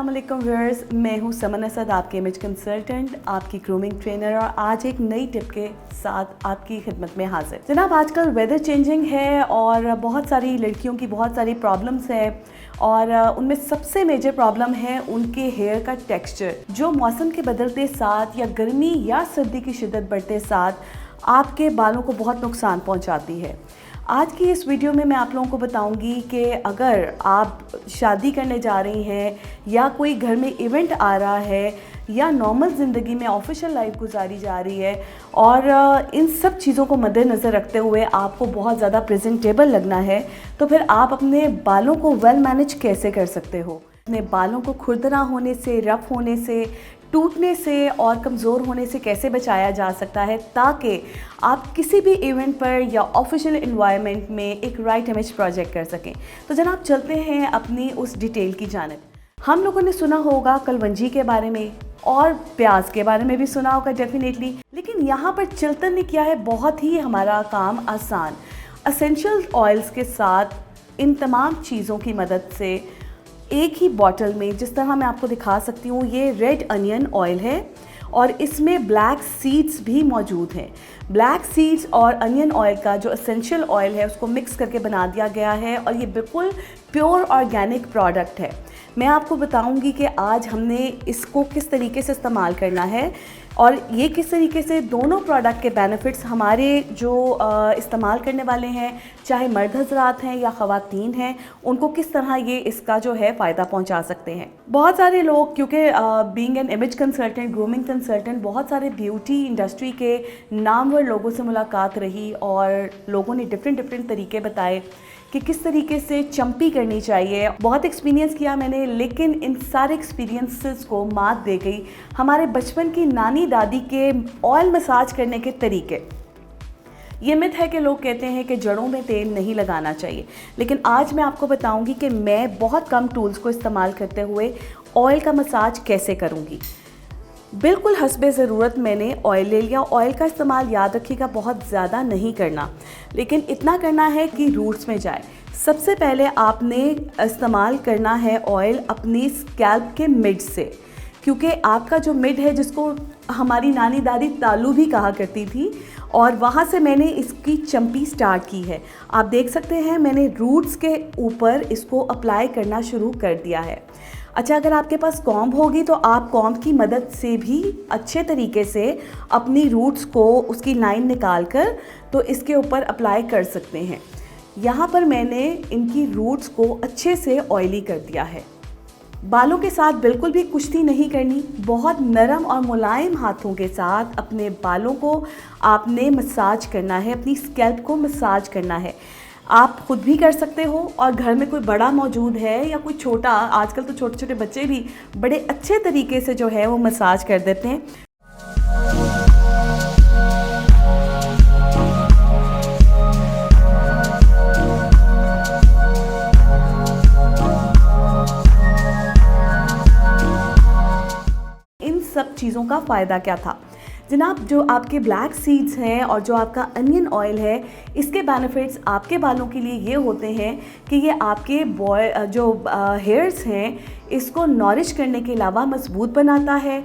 अस्सलाम वालेकुम व्यूअर्स, मैं हूं समन असद, आपके इमेज कंसल्टेंट, आपकी ग्रूमिंग ट्रेनर, और आज एक नई टिप के साथ आपकी खिदमत में हाजिर। जनाब, आजकल वेदर चेंजिंग है और बहुत सारी लड़कियों की बहुत सारी प्रॉब्लम्स है और उनमें सबसे मेजर प्रॉब्लम है उनके हेयर का टेक्सचर, जो मौसम के बदलते साथ या गर्मी या सर्दी की शिद्दत बढ़ते साथ आपके बालों को बहुत नुकसान पहुंचाती है। आज की इस वीडियो में मैं आप लोगों को बताऊंगी कि अगर आप शादी करने जा रही हैं या कोई घर में इवेंट आ रहा है या नॉर्मल ज़िंदगी में ऑफिशियल लाइफ गुजारी जा रही है और इन सब चीज़ों को मद्देनज़र रखते हुए आपको बहुत ज़्यादा प्रेजेंटेबल लगना है, तो फिर आप अपने बालों को वेल मैनेज कैसे कर सकते हो। अपने बालों को खुरदरा होने से, रफ़ होने से, टूटने से और कमज़ोर होने से कैसे बचाया जा सकता है, ताकि आप किसी भी इवेंट पर या ऑफिशियल इन्वायरमेंट में एक राइट इमेज प्रोजेक्ट कर सकें। तो जनाब, चलते हैं अपनी उस डिटेल की जानिब। हम लोगों ने सुना होगा कलवंजी के बारे में और प्याज के बारे में भी सुना होगा डेफिनेटली, लेकिन यहाँ पर चिल्तन ने किया है बहुत ही हमारा काम आसान। एसेंशियल ऑयल्स के साथ इन तमाम चीज़ों की मदद से एक ही बॉटल में, जिस तरह मैं आपको दिखा सकती हूँ, ये रेड अनियन ऑयल है और इसमें ब्लैक सीड्स भी मौजूद हैं। ब्लैक सीड्स और अनियन ऑयल का जो एसेंशियल ऑयल है उसको मिक्स करके बना दिया गया है और ये बिल्कुल प्योर ऑर्गेनिक प्रोडक्ट है। मैं आपको बताऊंगी कि आज हमने इसको किस तरीके से इस्तेमाल करना है और ये किस तरीके से दोनों प्रोडक्ट के बेनिफिट्स हमारे जो इस्तेमाल करने वाले हैं, चाहे मर्द हज़रात हैं या ख़वातीन हैं, उनको किस तरह ये इसका जो है फ़ायदा पहुंचा सकते हैं। बहुत सारे लोग, क्योंकि being an image consultant, grooming consultant, बहुत सारे ब्यूटी इंडस्ट्री के नामवर लोगों से मुलाकात रही और लोगों ने डिफरेंट तरीके बताए कि किस तरीके से चंपी करनी चाहिए। बहुत एक्सपीरियंस किया मैंने, लेकिन इन सारे एक्सपीरियंसेस को मात दे गई हमारे बचपन की नानी दादी के ऑयल मसाज करने के तरीके। ये मिथ है कि लोग कहते हैं कि जड़ों में तेल नहीं लगाना चाहिए, लेकिन आज मैं आपको बताऊंगी कि मैं बहुत कम टूल्स को इस्तेमाल करते हुए ऑयल का मसाज कैसे करूंगी। बिल्कुल हस्बे ज़रूरत मैंने ऑयल ले लिया। ऑयल का इस्तेमाल, याद रखिएगा, बहुत ज़्यादा नहीं करना, लेकिन इतना करना है कि रूट्स में जाए। सबसे पहले आपने इस्तेमाल करना है ऑयल अपनी स्कैल्प के मिड से, क्योंकि आपका जो मिड है, जिसको हमारी नानी दादी तालू भी कहा करती थी, और वहाँ से मैंने इसकी चंपी स्टार्ट की है। आप देख सकते हैं मैंने रूट्स के ऊपर इसको अप्लाई करना शुरू कर दिया है। अच्छा, अगर आपके पास कॉम्ब होगी तो आप कॉम्ब की मदद से भी अच्छे तरीके से अपनी रूट्स को, उसकी लाइन निकाल कर तो इसके ऊपर अप्लाई कर सकते हैं। यहाँ पर मैंने इनकी रूट्स को अच्छे से ऑयली कर दिया है। बालों के साथ बिल्कुल भी कुश्ती नहीं करनी, बहुत नरम और मुलायम हाथों के साथ अपने बालों को आपने मसाज करना है, अपनी स्कैल्प को मसाज करना है। आप खुद भी कर सकते हो और घर में कोई बड़ा मौजूद है या कोई छोटा, आजकल तो छोटे छोटे बच्चे भी बड़े अच्छे तरीके से जो है वो मसाज कर देते हैं। इन सब चीज़ों का फ़ायदा क्या था जनाब? जो आपके ब्लैक सीड्स हैं और जो आपका अनियन ऑयल है, इसके बेनिफिट्स आपके बालों के लिए ये होते हैं कि ये आपके जो हेयर्स हैं, इसको नॉरिश करने के अलावा मजबूत बनाता है।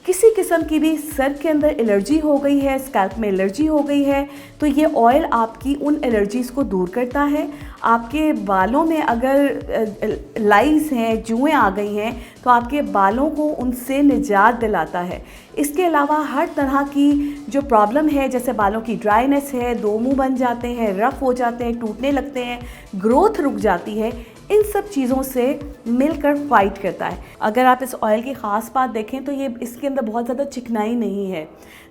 किसी किस्म की भी सर के अंदर एलर्जी हो गई है, स्कैल्प में एलर्जी हो गई है, तो ये ऑयल आपकी उन एलर्जीज़ को दूर करता है। आपके बालों में अगर लाइस हैं, जुएँ आ गई हैं, तो आपके बालों को उनसे निजात दिलाता है। इसके अलावा हर तरह की जो प्रॉब्लम है, जैसे बालों की ड्राइनेस है, दो मुंह बन जाते हैं, रफ़ हो जाते हैं, टूटने लगते हैं, ग्रोथ रुक जाती है, इन सब चीज़ों से मिलकर फाइट करता है। अगर आप इस ऑयल की ख़ास बात देखें तो ये इसके अंदर बहुत ज़्यादा चिकनाई नहीं है।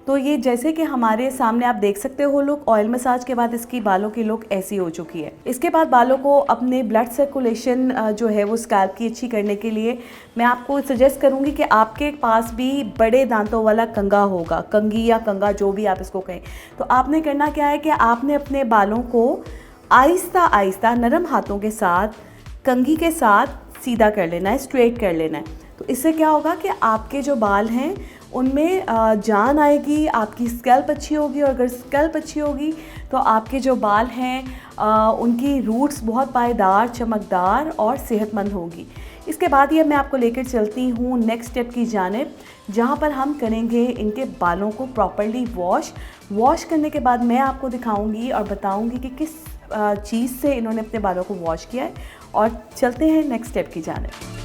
तो ये जैसे कि हमारे सामने आप देख सकते हो, लोग ऑयल मसाज के बाद इसकी बालों की लुक ऐसी हो चुकी है। इसके बाद बालों को अपने ब्लड सर्कुलेशन जो है वो स्कैल्प की अच्छी करने के लिए मैं आपको सजेस्ट करूँगी कि आपके पास भी बड़े दांतों वाला कंघा होगा, कंघी या कंघा जो भी आप इसको कहें। तो आपने करना क्या है कि आपने अपने बालों को आहिस्ता आहिस्ता नरम हाथों के साथ कंघी के साथ सीधा कर लेना है, स्ट्रेट कर लेना है। तो इससे क्या होगा कि आपके जो बाल हैं उनमें जान आएगी, आपकी स्कैल्प अच्छी होगी, और अगर स्कैल्प अच्छी होगी तो आपके जो बाल हैं उनकी रूट्स बहुत पायदार, चमकदार और सेहतमंद होगी। इसके बाद ये मैं आपको लेकर चलती हूँ नेक्स्ट स्टेप की जानिब, जहाँ पर हम करेंगे इनके बालों को प्रॉपर्ली वॉश करने के बाद मैं आपको दिखाऊंगी और बताऊंगी कि किस चीज़ से इन्होंने अपने बालों को वॉश किया है। और चलते हैं नेक्स्ट स्टेप की जानिब।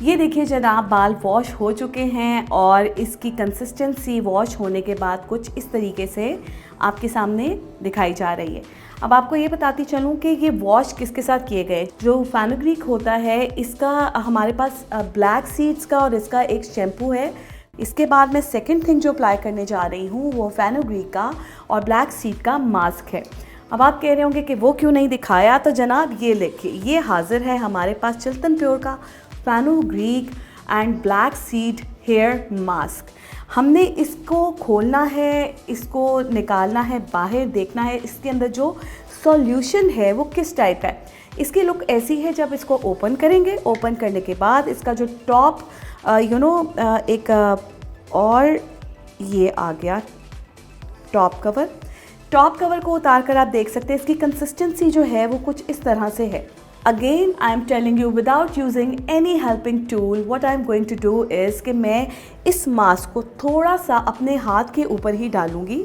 ये देखिए जनाब, बाल वॉश हो चुके हैं और इसकी कंसिस्टेंसी वॉश होने के बाद कुछ इस तरीके से आपके सामने दिखाई जा रही है। अब आपको ये बताती चलूँ कि ये वॉश किसके साथ किए गए। जो फेनुग्रीक होता है इसका हमारे पास ब्लैक सीड्स का और इसका एक शैम्पू है। इसके बाद मैं सेकंड थिंग जो अप्लाई करने जा रही हूँ वो फेनुग्रीक का और ब्लैक सीड का मास्क है। अब आप कह रहे होंगे कि वो क्यों नहीं दिखाया, तो जनाब ये देखिए, ये हाजिर है हमारे पास चिल्तन प्योर का fenugreek and black seed hair mask. हमने इसको खोलना है, इसको निकालना है बाहर, देखना है इसके अंदर जो सॉल्यूशन है वो किस टाइप का है। इसकी लुक ऐसी है जब इसको ओपन करेंगे, ओपन करने के बाद इसका जो टॉप एक और ये आ गया टॉप कवर को उतार कर आप देख सकते हैं इसकी कंसिस्टेंसी जो है वो कुछ इस तरह से है। Again, I am telling you without using any helping tool, what I am going to do is कि मैं इस मास्क को थोड़ा सा अपने हाथ के ऊपर ही डालूंगी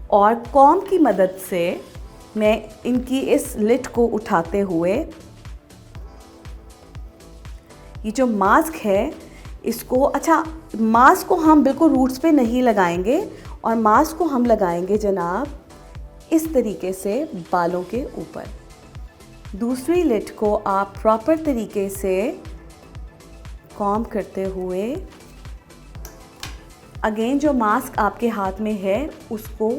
और कॉम्ब की मदद से मैं इनकी इस लिड को उठाते हुए ये जो मास्क है इसको, अच्छा मास्क को हम बिल्कुल रूट्स पे नहीं लगाएंगे और मास्क को हम लगाएंगे जनाब इस तरीके से बालों के ऊपर। दूसरी लिड को आप प्रॉपर तरीके से कॉम्ब करते हुए अगेन जो मास्क आपके हाथ में है उसको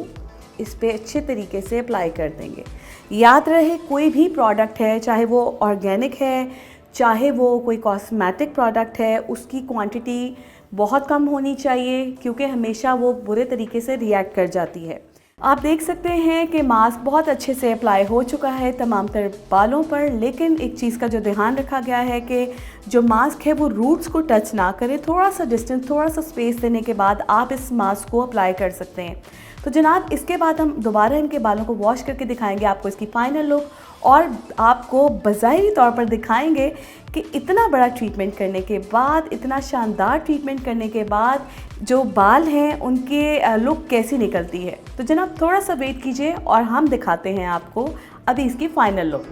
इस पे अच्छे तरीके से अप्लाई कर देंगे। याद रहे कोई भी प्रोडक्ट है, चाहे वो ऑर्गेनिक है, चाहे वो कोई कॉस्मेटिक प्रोडक्ट है, उसकी क्वांटिटी बहुत कम होनी चाहिए क्योंकि हमेशा वो बुरे तरीके से रिएक्ट कर जाती है। आप देख सकते हैं कि मास्क बहुत अच्छे से अप्लाई हो चुका है तमाम तर बालों पर, लेकिन एक चीज़ का जो ध्यान रखा गया है कि जो मास्क है वो रूट्स को टच ना करे। थोड़ा सा डिस्टेंस, थोड़ा सा स्पेस देने के बाद आप इस मास्क को अप्लाई कर सकते हैं। तो जनाब इसके बाद हम दोबारा इनके बालों को वॉश करके दिखाएंगे आपको इसकी फ़ाइनल लुक और आपको बज़ाहिरी तौर पर दिखाएंगे कि इतना बड़ा ट्रीटमेंट करने के बाद, इतना शानदार ट्रीटमेंट करने के बाद जो बाल हैं उनके लुक कैसी निकलती है। तो जनाब थोड़ा सा वेट कीजिए और हम दिखाते हैं आपको अभी इसकी फ़ाइनल लुक।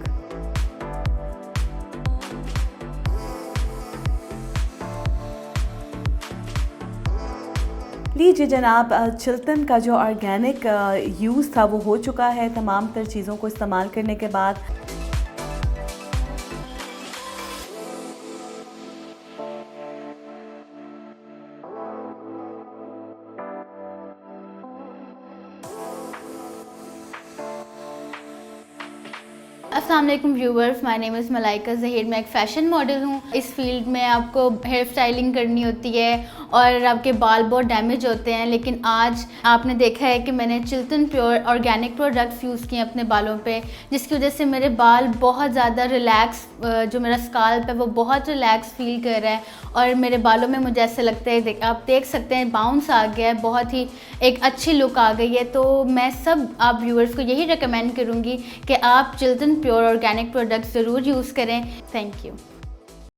लीजिए जनाब, चिल्तन का जो ऑर्गेनिक यूज़ था वो हो चुका है तमाम तर चीज़ों को इस्तेमाल करने के बाद। अस्सलाम वालेकुम viewers, my name is Malaika Zaheer. मैं एक फ़ैशन मॉडल हूँ। इस फील्ड में आपको हेयर स्टाइलिंग करनी होती है और आपके बाल बहुत डैमेज होते हैं, लेकिन आज आपने देखा है कि मैंने Chiltan pure organic products use किए अपने बालों पे, जिसकी वजह से मेरे बाल बहुत ज़्यादा रिलैक्स, जो मेरा स्काल्प है वो बहुत रिलैक्स फील कर रहा है और मेरे बालों में मुझे ऐसा लगता है, आप देख सकते हैं बाउंस आ गया है, बहुत ही एक अच्छी लुक आ गई है। तो मैं सब आप व्यूअर्स को यही रिकमेंड करूँगी कि आप चिल्तन प्योर ऑर्गेनिक प्रोडक्ट्स ज़रूर यूज़ करें। Thank you.